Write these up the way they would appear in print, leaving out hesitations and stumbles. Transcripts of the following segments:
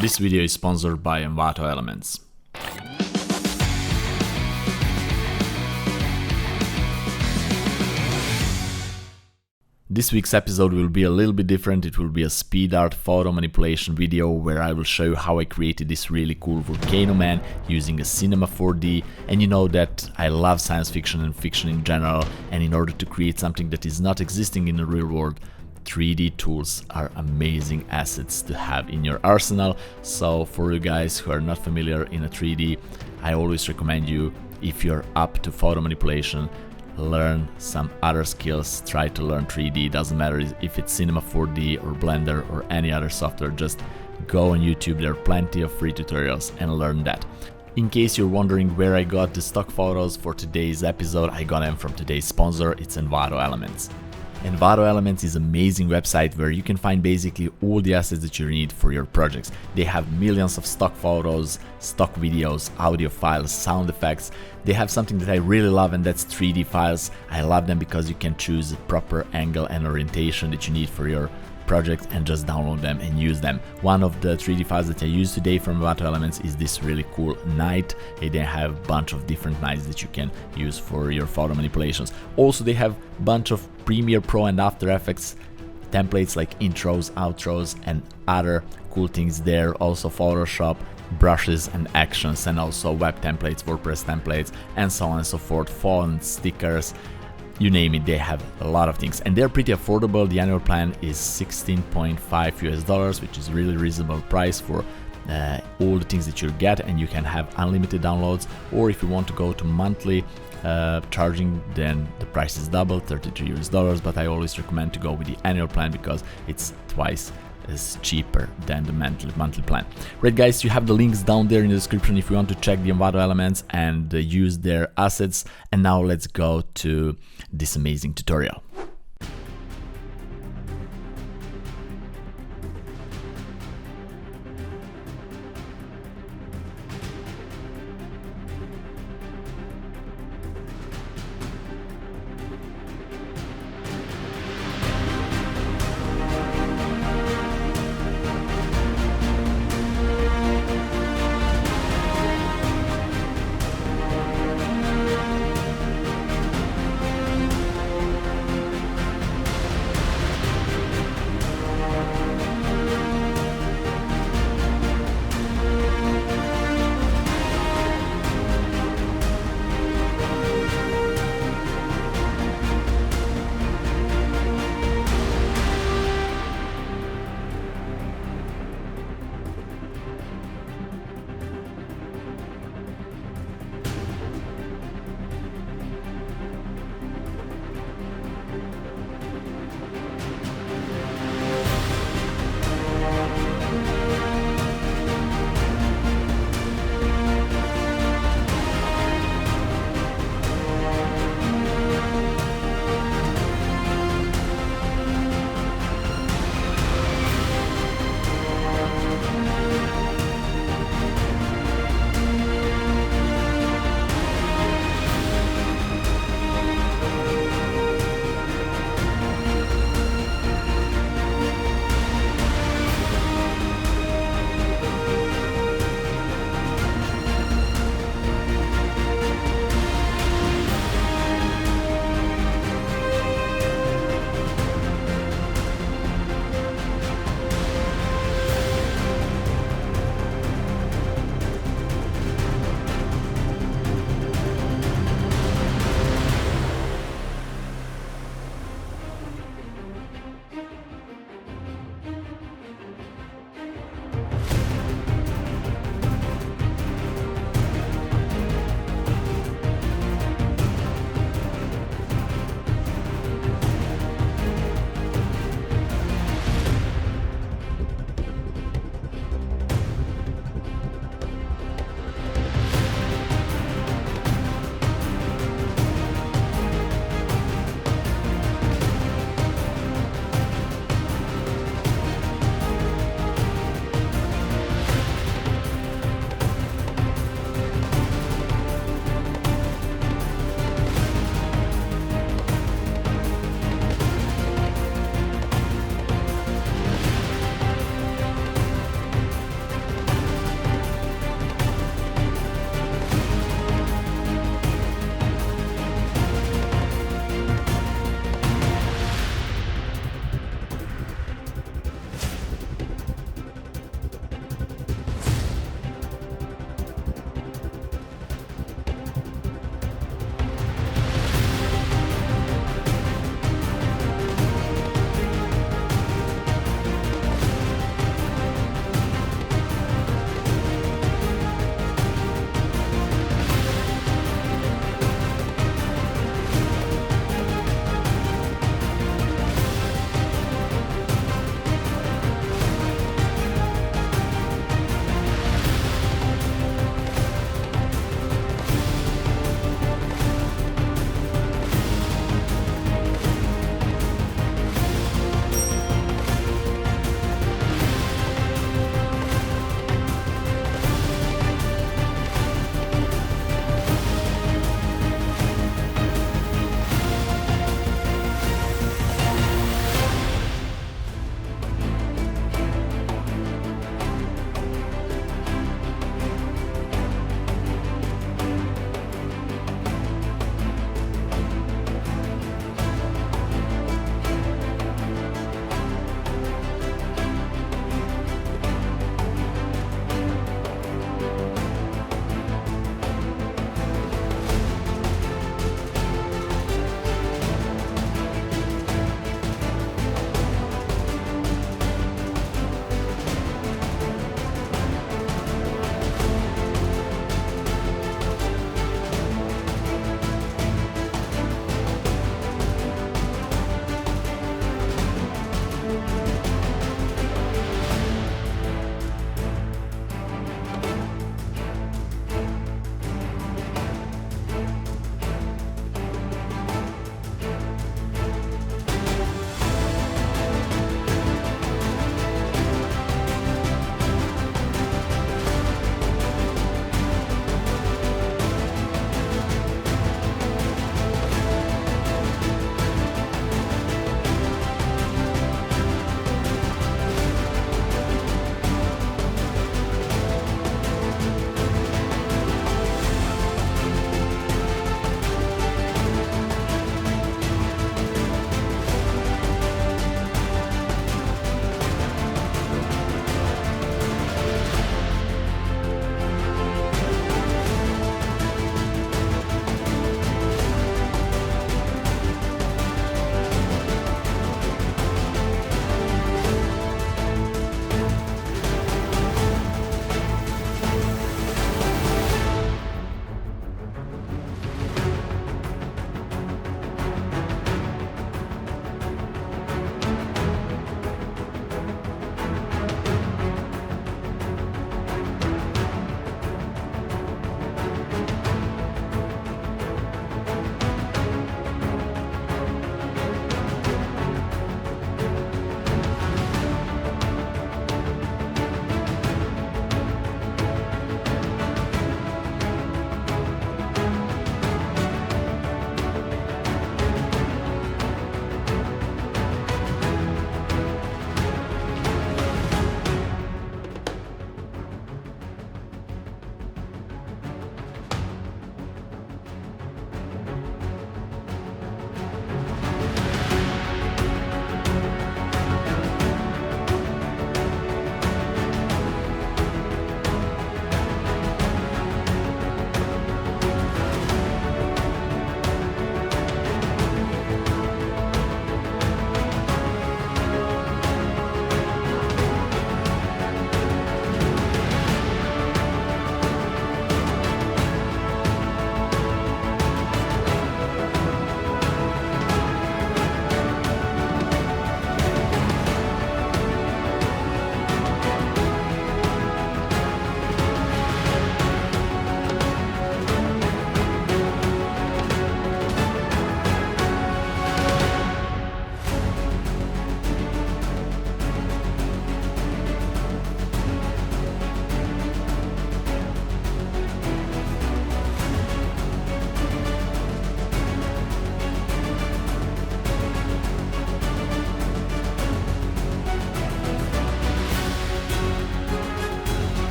This video is sponsored by Envato Elements. This week's episode will be a little bit different. It will be a speed art photo manipulation video where I will show you how I created this really cool Volcano man using a Cinema 4D. And you know that I love science fiction and fiction in general, and in order to create something that is not existing in the real world, 3D tools are amazing assets to have in your arsenal. So for you guys who are not familiar in a 3D, I always recommend you, if you're up to photo manipulation, learn some other skills. Try to learn 3D. Doesn't matter if it's Cinema 4D or Blender or any other software. Just go on YouTube. There are plenty of free tutorials and learn that. In case you're wondering where I got the stock photos for today's episode, I got them from today's sponsor. It's Envato Elements. Envato Elements is an amazing website where you can find basically all the assets that you need for your projects. They have millions of stock photos, stock videos, audio files, sound effects. They have something that I really love, and that's 3D files. I love them because you can choose the proper angle and orientation that you need for your project and just download them and use them. One of the 3D files that I use today from Envato Elements is this really cool knight. They have a bunch of different knights that you can use for your photo manipulations. Also, they have a bunch of Premiere Pro and After Effects templates like intros, outros, and other cool things there. Also Photoshop, brushes and actions, and also web templates, WordPress templates, and so on and so forth, fonts, stickers, you name it. They have a lot of things, and they're pretty affordable. The annual plan is $16.5, which is really reasonable price for all the things that you'll get, and you can have unlimited downloads. Or if you want to go to monthly charging, then the price is double, $33. But I always recommend to go with the annual plan because it's twice as cheaper than the monthly plan. Right guys, you have the links down there in the description if you want to check the Envato Elements and use their assets. And now let's go to this amazing tutorial.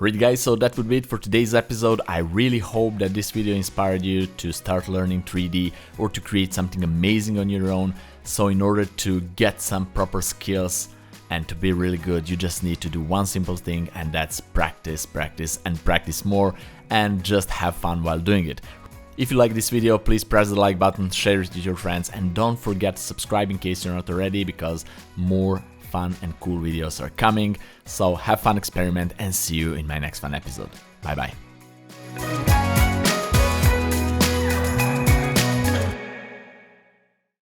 Alright guys, so that would be it for today's episode. I really hope that this video inspired you to start learning 3D or to create something amazing on your own. So in order to get some proper skills and to be really good, you just need to do one simple thing, and that's practice, practice, and practice more, and just have fun while doing it. If you like this video, please press the like button, share it with your friends, and don't forget to subscribe in case you're not already, because more fun and cool videos are coming. So have fun, experiment, and see you in my next fun episode. Bye bye.